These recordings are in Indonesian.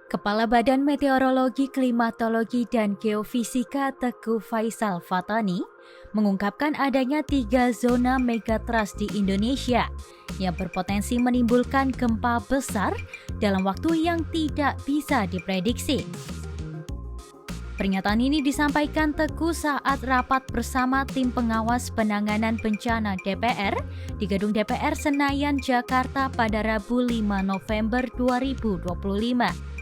Kepala Badan Meteorologi, Klimatologi, dan Geofisika Teguh Faisal Fatani mengungkapkan adanya 3 zona megatrust di Indonesia yang berpotensi menimbulkan gempa besar dalam waktu yang tidak bisa diprediksi. Pernyataan ini disampaikan Teguh saat rapat bersama tim pengawas penanganan bencana DPR di Gedung DPR Senayan, Jakarta pada Rabu 5 November 2025.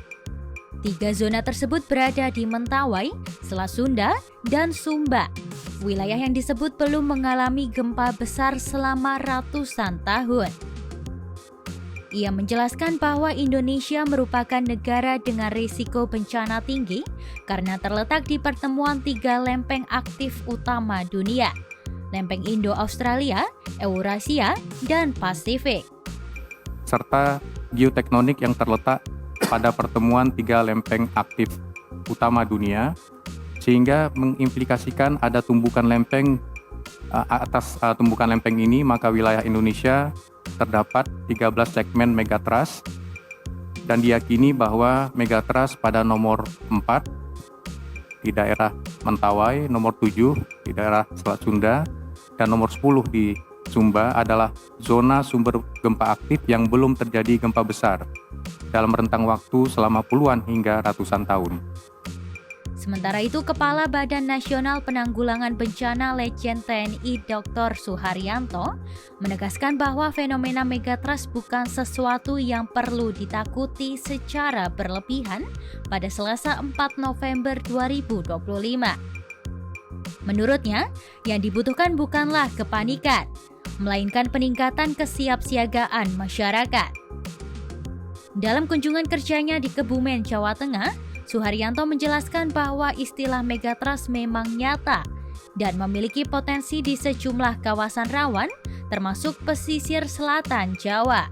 3 zona tersebut berada di Mentawai, Selat Sunda, dan Sumba. Wilayah yang disebut belum mengalami gempa besar selama ratusan tahun. Ia menjelaskan bahwa Indonesia merupakan negara dengan risiko bencana tinggi karena terletak di pertemuan 3 lempeng aktif utama dunia, lempeng Indo-Australia, Eurasia, dan Pasifik. Serta geotektonik yang terletak pada pertemuan 3 lempeng aktif utama dunia, sehingga mengimplikasikan ada tumbukan lempeng. Atas tumbukan lempeng ini, maka wilayah Indonesia terdapat 13 segmen megatrust, dan diyakini bahwa megatrust pada nomor 4 di daerah Mentawai, nomor 7 di daerah Selat Sunda, dan nomor 10 di Sumba adalah zona sumber gempa aktif yang belum terjadi gempa besar dalam rentang waktu selama puluhan hingga ratusan tahun. Sementara itu, Kepala Badan Nasional Penanggulangan Bencana Letjen TNI Dr. Suharyanto menegaskan bahwa fenomena megatrust bukan sesuatu yang perlu ditakuti secara berlebihan pada Selasa 4 November 2025. Menurutnya, yang dibutuhkan bukanlah kepanikan, melainkan peningkatan kesiapsiagaan masyarakat. Dalam kunjungan kerjanya di Kebumen, Jawa Tengah, Suharyanto menjelaskan bahwa istilah megatrust memang nyata dan memiliki potensi di sejumlah kawasan rawan, termasuk pesisir selatan Jawa.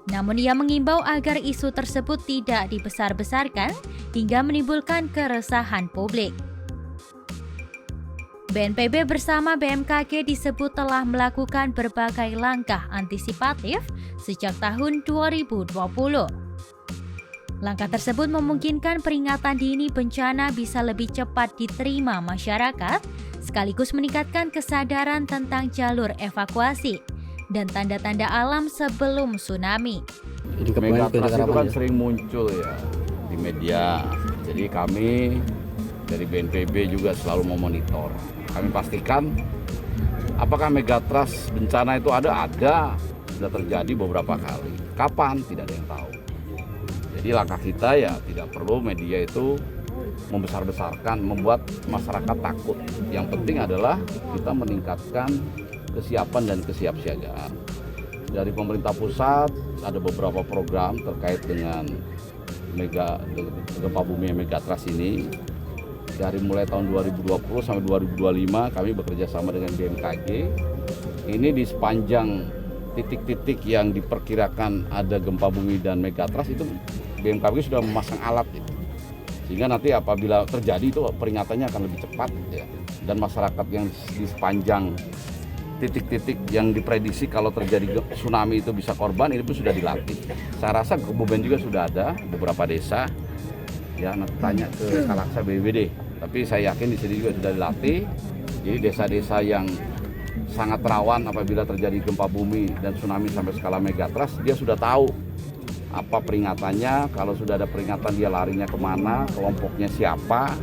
Namun ia mengimbau agar isu tersebut tidak dibesar-besarkan hingga menimbulkan keresahan publik. BNPB bersama BMKG disebut telah melakukan berbagai langkah antisipatif sejak tahun 2020. Langkah tersebut memungkinkan peringatan dini bencana bisa lebih cepat diterima masyarakat, sekaligus meningkatkan kesadaran tentang jalur evakuasi dan tanda-tanda alam sebelum tsunami. Megatrust itu kan sering muncul ya di media, jadi kami dari BNPB juga selalu memonitor. Kami pastikan apakah megatrust bencana itu ada, sudah terjadi beberapa kali. Kapan? Tidak ada yang tahu. Jadi langkah kita ya tidak perlu media itu membesar-besarkan, membuat masyarakat takut. Yang penting adalah kita meningkatkan kesiapan dan kesiapsiagaan. Dari pemerintah pusat ada beberapa program terkait dengan gempa bumi megatrust ini. Dari mulai tahun 2020 sampai 2025 kami bekerja sama dengan BMKG. Ini di sepanjang titik-titik yang diperkirakan ada gempa bumi dan megatrust itu BMKG sudah memasang alat itu. Sehingga nanti apabila terjadi itu peringatannya akan lebih cepat ya. Dan masyarakat yang di sepanjang titik-titik yang diprediksi kalau terjadi tsunami itu bisa korban, ini pun sudah dilatih. Saya rasa Kebumen juga sudah ada beberapa desa. Ya, nanti tanya ke Kalaksa BPBD. Tapi saya yakin di sini juga sudah dilatih. Jadi desa-desa yang sangat rawan apabila terjadi gempa bumi dan tsunami sampai skala megatrust, dia sudah tahu apa peringatannya. Kalau sudah ada peringatan dia larinya kemana, kelompoknya siapa,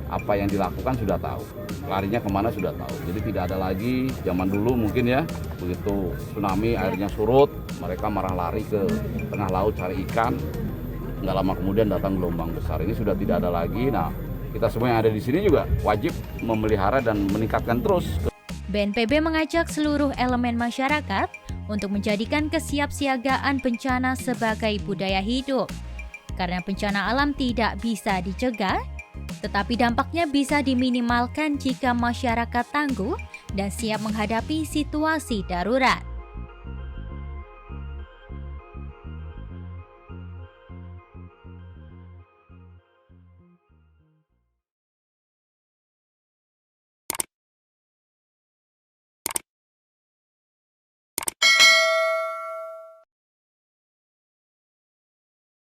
apa yang dilakukan sudah tahu. Larinya kemana sudah tahu. Jadi tidak ada lagi zaman dulu mungkin ya, begitu tsunami airnya surut, mereka marah lari ke tengah laut cari ikan. Nggak lama kemudian datang gelombang besar. Ini sudah tidak ada lagi. Nah, kita semua yang ada di sini juga wajib memelihara dan meningkatkan terus. BNPB mengajak seluruh elemen masyarakat untuk menjadikan kesiapsiagaan bencana sebagai budaya hidup. Karena bencana alam tidak bisa dicegah, tetapi dampaknya bisa diminimalkan jika masyarakat tangguh dan siap menghadapi situasi darurat.